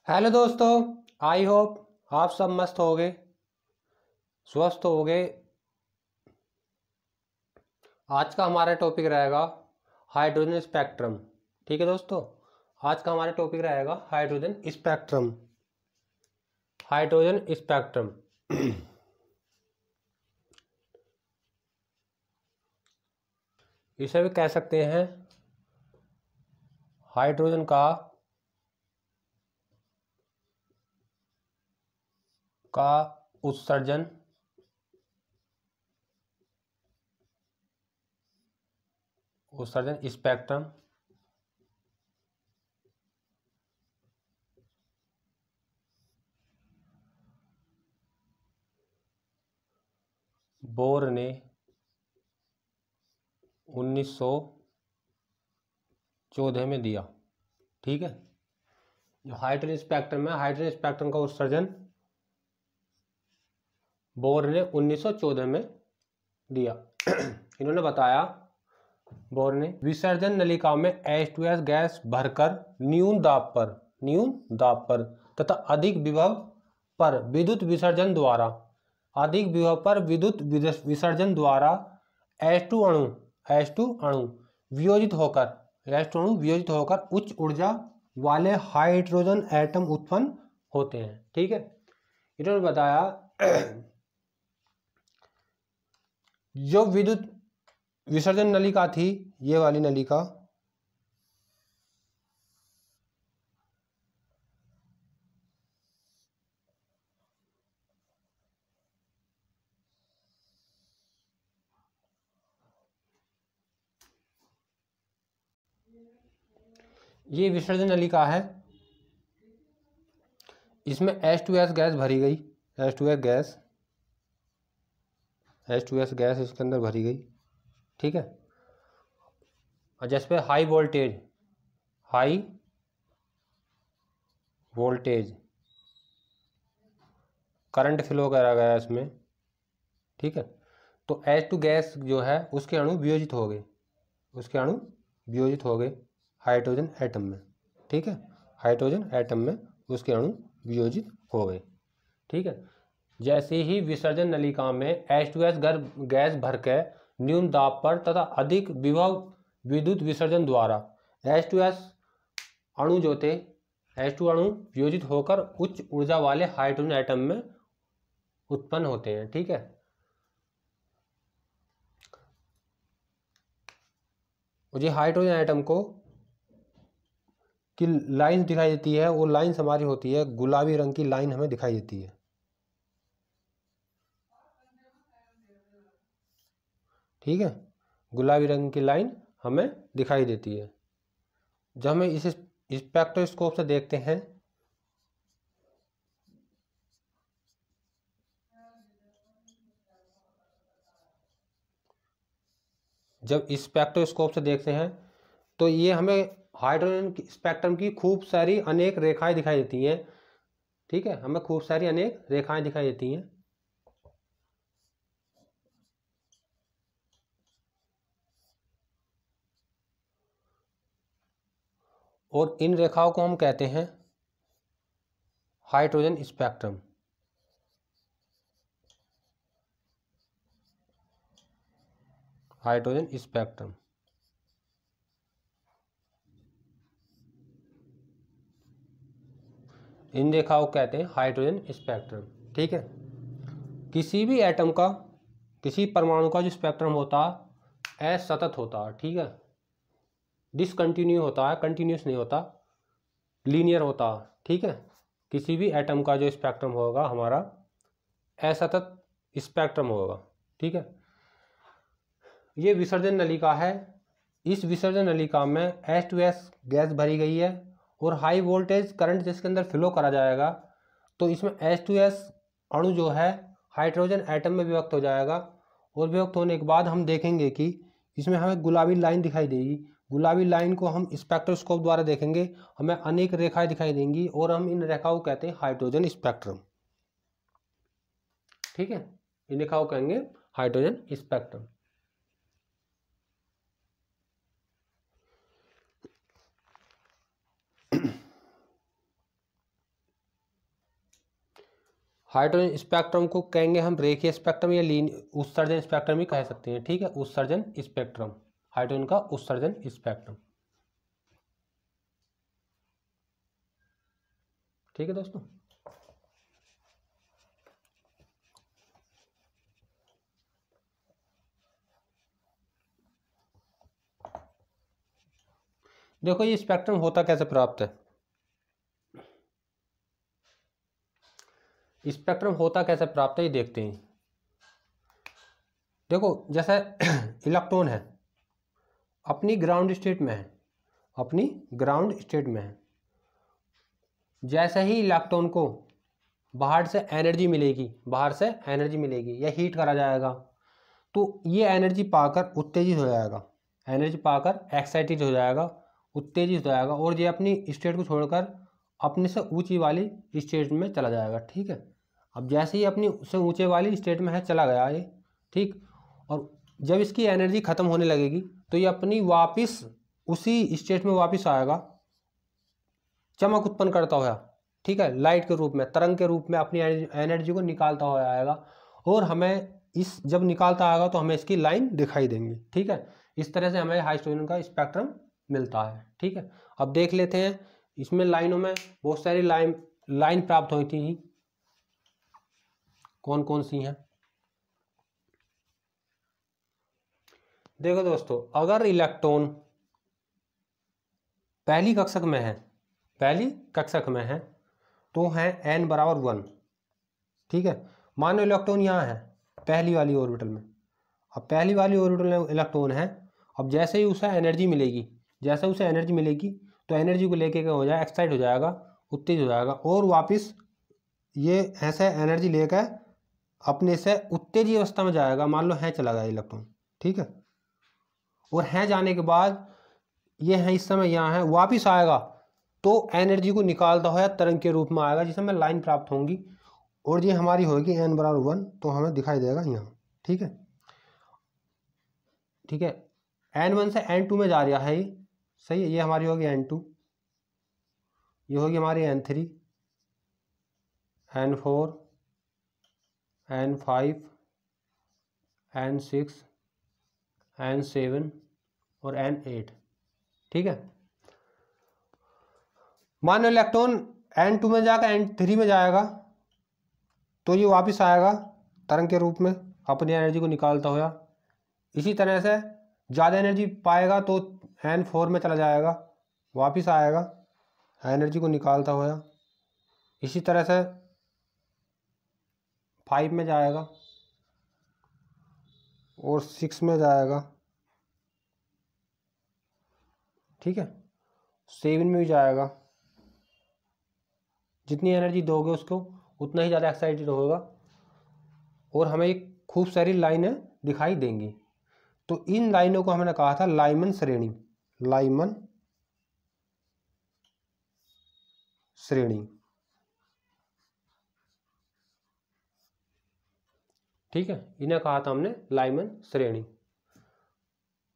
Hello दोस्तों, I hope आप सब मस्त होगे, स्वस्थ होगे। आज का हमारा टॉपिक रहेगा हाइड्रोजन स्पेक्ट्रम। ठीक है दोस्तों, आज का हमारा टॉपिक रहेगा हाइड्रोजन स्पेक्ट्रम। हाइड्रोजन स्पेक्ट्रम इसे भी कह सकते हैं हाइड्रोजन का उत्सर्जन स्पेक्ट्रम। बोर ने 1914 में दिया। ठीक है, जो हाइड्रोजन स्पेक्ट्रम है, हाइड्रोजन स्पेक्ट्रम का उत्सर्जन बोर ने 1914 में दिया। इन्होंने बताया, बोर ने विसर्जन नलिका में H2S गैस भरकर न्यून दाब पर तथा अधिक विभव पर विद्युत विसर्जन द्वारा H2 अणु वियोजित होकर उच्च ऊर्जा वाले हाइड्रोजन एटम उत्पन्न होते हैं। ठीक है, इन्होंने बताया जो विद्युत विसर्जन नलिका थी, ये वाली नलिका, ये विसर्जन नलिका है। इसमें H2S गैस भरी गई, H2S गैस इसके अंदर भरी गई। ठीक है, और जैसे हाई वोल्टेज करंट फ्लो करा गया इसमें। ठीक है, तो H2 गैस जो है उसके अणु वियोजित हो गए हाइड्रोजन एटम में। ठीक है, हाइड्रोजन एटम में उसके अणु वियोजित हो गए। ठीक है, जैसे ही विसर्जन नलिका में H2S गैस भरकर न्यून दाब पर तथा अधिक विभव विद्युत विसर्जन द्वारा H2 अणु वियोजित होकर उच्च ऊर्जा वाले हाइड्रोजन एटम में उत्पन्न होते हैं। ठीक है, और ये हाइड्रोजन एटम को की लाइन दिखाई देती है, वो लाइन हमारी होती है गुलाबी रंग की लाइन हमें दिखाई देती है। ठीक है, गुलाबी रंग की लाइन हमें दिखाई देती है। जब हमें इस स्पेक्ट्रोस्कोप से देखते हैं, तो ये हमें हाइड्रोजन स्पेक्ट्रम की खूब सारी अनेक रेखाएं दिखाई देती हैं। ठीक है, हमें खूब सारी अनेक रेखाएं दिखाई देती हैं, और इन रेखाओं को हम कहते हैं हाइड्रोजन स्पेक्ट्रम। इन रेखाओं को कहते हैं हाइड्रोजन स्पेक्ट्रम। ठीक है, किसी भी एटम का, किसी परमाणु का जो स्पेक्ट्रम होता है असतत होता है। ठीक है, डिसकंटिन्यू होता है, कंटिन्यूस नहीं होता, लीनियर होता। ठीक है, किसी भी एटम का जो स्पेक्ट्रम होगा हमारा असतत स्पेक्ट्रम होगा। ठीक है, ये विसर्जन नलिका है। इस विसर्जन नलिका में H2S गैस भरी गई है और हाई वोल्टेज करंट जिसके अंदर फ्लो करा जाएगा, तो इसमें H2S अणु जो है हाइड्रोजन एटम में विभक्त हो जाएगा, और विभक्त होने के बाद हम देखेंगे कि इसमें हमें गुलाबी लाइन दिखाई देगी। गुलाबी लाइन को हम स्पेक्ट्रोस्कोप द्वारा देखेंगे, हमें अनेक रेखाएं दिखाई देंगी, और हम इन रेखाओं को कहते हैं हाइड्रोजन स्पेक्ट्रम। ठीक है, इन रेखाओं को कहेंगे हाइड्रोजन स्पेक्ट्रम। हाइड्रोजन स्पेक्ट्रम को कहेंगे हम रेखीय स्पेक्ट्रम या उत्सर्जन स्पेक्ट्रम ही कह सकते हैं, ठीक है, उत्सर्जन स्पेक्ट्रम, हाइड्रोजन का उत्सर्जन स्पेक्ट्रम। ठीक है दोस्तों। देखो ये स्पेक्ट्रम होता कैसे प्राप्त है, स्पेक्ट्रम होता कैसे प्राप्त है ये देखते हैं। देखो जैसे इलेक्ट्रॉन है अपनी ग्राउंड स्टेट में है, अपनी ग्राउंड स्टेट में है, जैसे ही इलेक्ट्रॉन को बाहर से एनर्जी मिलेगी, बाहर से एनर्जी मिलेगी या हीट करा जाएगा, तो ये एनर्जी पाकर उत्तेजित हो जाएगा, एनर्जी पाकर एक्साइटेड हो जाएगा, उत्तेजित हो जाएगा, और ये अपनी स्टेट को छोड़कर अपने से ऊंची वाली स्टेट में चला जाएगा। ठीक है, अब जैसे ही अपनी से ऊंचे वाली स्टेट में है चला गया ये, ठीक, और जब इसकी एनर्जी ख़त्म होने लगेगी तो ये अपनी वापस उसी स्टेट में वापस आएगा, चमक उत्पन्न करता हुआ, ठीक है, लाइट के रूप में, तरंग के रूप में अपनी एनर्जी को निकालता हुआ आएगा, और हमें इस जब निकालता आएगा तो हमें इसकी लाइन दिखाई देंगी। ठीक है, इस तरह से हमें हाइड्रोजन का स्पेक्ट्रम मिलता है। ठीक है, अब देख लेते हैं इसमें लाइनों में बहुत सारी लाइन प्राप्त हुई थी, कौन कौन सी हैं। देखो दोस्तों, अगर इलेक्ट्रॉन पहली कक्षक में है, पहली कक्षक में है तो है n बराबर 1। ठीक है, मान लो इलेक्ट्रॉन यहाँ है पहली वाली ऑर्बिटल में, अब पहली वाली ऑर्बिटल में इलेक्ट्रॉन है, अब जैसे ही उसे एनर्जी मिलेगी, जैसे उसे एनर्जी मिलेगी तो एनर्जी को लेके क्या हो जाएगा, एक्साइट हो जाएगा, उत्तेजित हो जाएगा, और वापस ये ऐसे एनर्जी लेकर अपने से उत्तेजित अवस्था में जाएगा। मान लो है चला गया इलेक्ट्रॉन, ठीक है, और है जाने के बाद ये है इस समय यहाँ है, वापिस आएगा तो एनर्जी को निकालता हुआ तरंग के रूप में आएगा, जिसमें हमें लाइन प्राप्त होंगी, और ये हमारी होगी n बराबर 1, तो हमें दिखाई देगा यहाँ। ठीक है, ठीक है, n1 से n2 में जा रहा है ये, सही है, ये हमारी होगी n2, ये होगी हमारी n3, n4, n5, n6, n7 और n8। ठीक है, मान लो इलेक्ट्रॉन n2 में जाकर n3 में जाएगा तो ये वापस आएगा तरंग के रूप में अपनी एनर्जी को निकालता हुआ। इसी तरह से ज़्यादा एनर्जी पाएगा तो n4 में चला जाएगा, वापस आएगा एनर्जी को निकालता हुआ। इसी तरह से 5 में जाएगा और 6 में जाएगा, ठीक है, 7 में भी जाएगा। जितनी एनर्जी दोगे उसको उतना ही ज़्यादा एक्साइटेड होगा, और हमें एक खूब सारी लाइनें दिखाई देंगी। तो इन लाइनों को हमने कहा था लाइमन श्रेणी, लाइमन श्रेणी। ठीक है, इन्हें कहा था हमने लाइमन श्रेणी।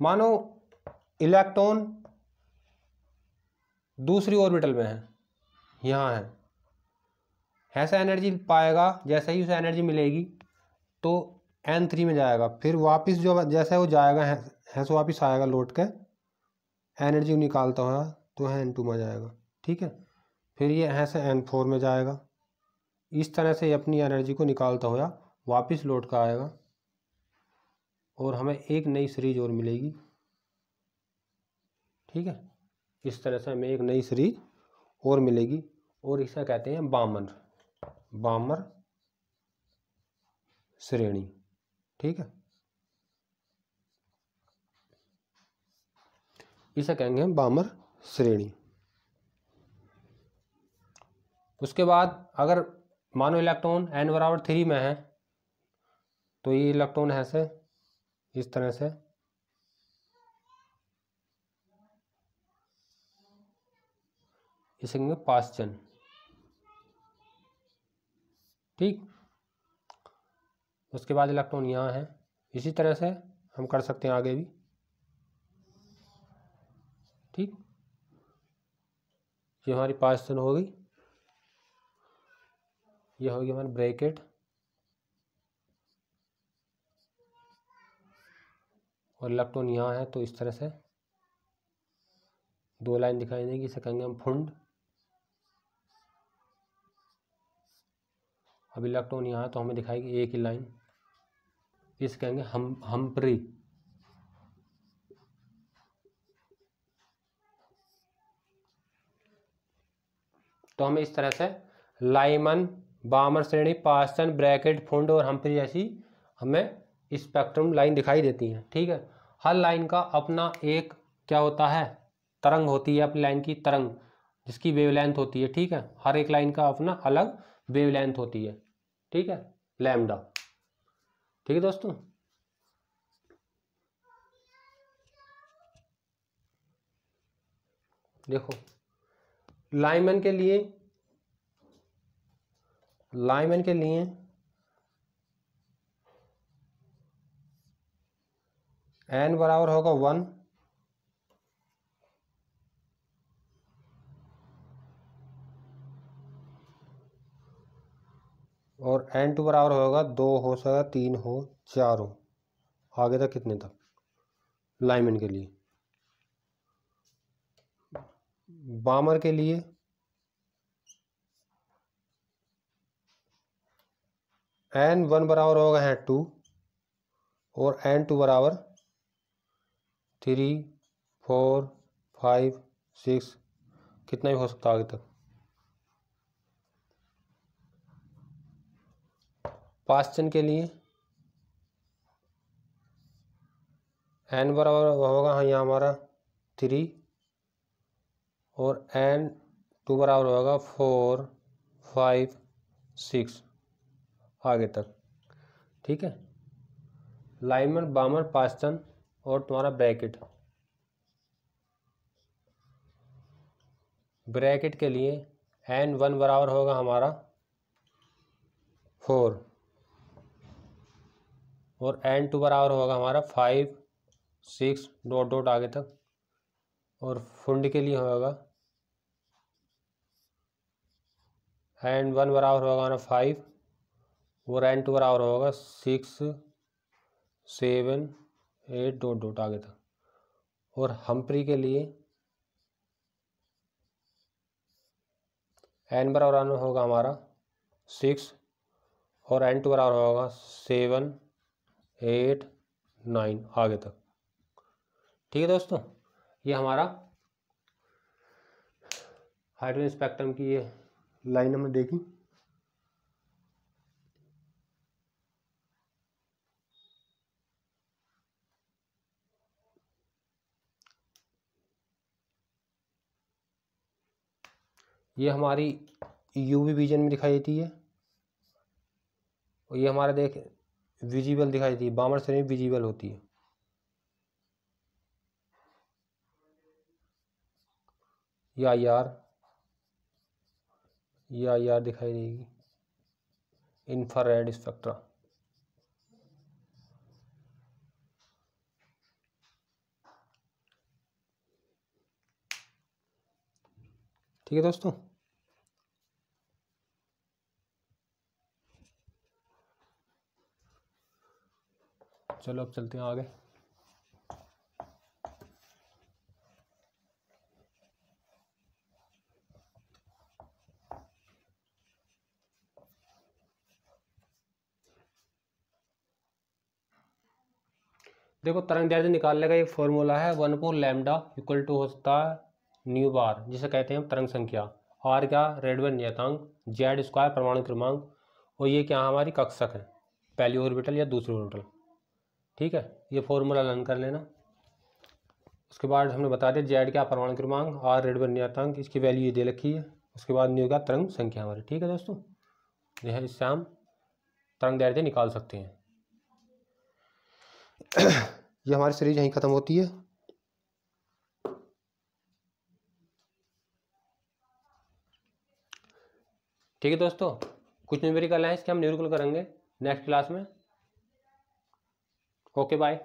मानो इलेक्ट्रॉन दूसरी ऑर्बिटल में है, यहाँ है, ऐसा एनर्जी पाएगा, जैसे ही उसे एनर्जी मिलेगी तो n3 में जाएगा, फिर वापस जो जैसे वो जाएगा ऐसे वापस आएगा लौट के एनर्जी निकालता हुआ, तो n2 में जाएगा। ठीक है, फिर ये ऐसे n4 में जाएगा, इस तरह से अपनी एनर्जी को निकालता हुआ वापस लौट कर आएगा, और हमें एक नई सीरीज और मिलेगी। ठीक है, इस तरह से हमें एक नई सीरीज और मिलेगी, और इसे कहते हैं बामर श्रेणी। ठीक है, इसे कहेंगे हम बामर श्रेणी। उसके बाद अगर मानो इलेक्ट्रॉन n बराबर 3 में है तो ये इलेक्ट्रॉन ऐसे इस तरह से इसे कहेंगे पासचन। ठीक, उसके बाद इलेक्ट्रॉन यहाँ है, इसी तरह से हम कर सकते हैं आगे भी। ठीक, ये हमारी पासचन हो गई। ये होगी हमारी ब्रैकेट और इलेक्ट्रॉन यहाँ है, तो इस तरह से दो लाइन दिखाई देगी, इसे कहेंगे हम फुंड। अब इलेक्ट्रॉन यहाँ है तो हमें दिखाएगी एक ही लाइन, इसे कहेंगे हम्प्री। तो हमें इस तरह से लाइमन, बामर श्रेणी, पास्टन, ब्रैकेट, फुंड और हम्प्री जैसी हमें स्पेक्ट्रम लाइन दिखाई देती हैं। ठीक है, हर लाइन का अपना एक क्या होता है, तरंग होती है, अपनी लाइन की तरंग जिसकी वेवलेंथ होती है। ठीक है, हर एक लाइन का अपना अलग वेवलेंथ होती है। ठीक है, लैम्डा। ठीक है दोस्तों, देखो लाइमन के लिए n बराबर होगा 1 और n2 बराबर होगा 2 हो सकता, 3 हो, 4 हो, आगे तक कितने तक लाइमन के लिए। बामर के लिए n1 बराबर होगा है 2 और n2 बराबर 3, 4, 5, 6, कितना भी हो सकता आगे तक। पास्टन के लिए n बराबर होगा यहाँ हमारा 3 और n2 बराबर होगा 4, 5, 6 आगे तक। ठीक है, लाइमन, बामर, पास्टन और तुम्हारा ब्रैकेट। ब्रैकेट के लिए n1 बराबर होगा हमारा 4 और n2 बराबर होगा हमारा 5, 6 डॉट डॉट आगे तक। और फुंड के लिए होगा n1 बराबर होगा हमारा 5 और n2 बराबर होगा 6, 7, 8 डॉट डॉट आगे तक। और हम्प्री के लिए n बराबर होगा हमारा 6 और n2 बराबर होगा 7, 8, 9 आगे तक। ठीक है दोस्तों, ये हमारा हाइड्रोजन स्पेक्ट्रम की ये लाइन हमने देखी। ये हमारी यूवी विजन में दिखाई देती है और ये हमारा देख विजिबल दिखाई देती है, बामर श्रेणी विजिबल होती है। या यार दिखाई देगी, इंफ्रारेड स्पेक्ट्रा। ठीक है दोस्तों, चलो अब चलते हैं आगे। देखो तरंग दैर्ध्य निकालने का एक फॉर्मूला है, 1 लैम्डा इक्वल टू होता है न्यू बार, जिसे कहते हैं तरंग संख्या। आर क्या, रेडबर्ग नियतांक, जेड स्क्वायर परमाणु क्रमांक, और ये क्या हमारी कक्षक है, पहली ऑर्बिटल या दूसरी ऑर्बिटल। ठीक है, ये फॉर्मूला लर्न कर लेना। उसके बाद हमने बता दिया जेड क्या परमाणु क्रमांक, आर रेडबर्ग नियतांक, इसकी वैल्यू ये दे रखी है। उसके बाद न्यू का तरंग संख्या हमारी। ठीक है दोस्तों, यह इससे हम तरंग दैर्ध्य निकाल सकते हैं। ये हमारी सीरीज यहीं ख़त्म होती है। ठीक है दोस्तों, कुछ न्यूमेरिकल हैं, इसके हम न्यूमेरिकल करेंगे नेक्स्ट क्लास में। Okay bye.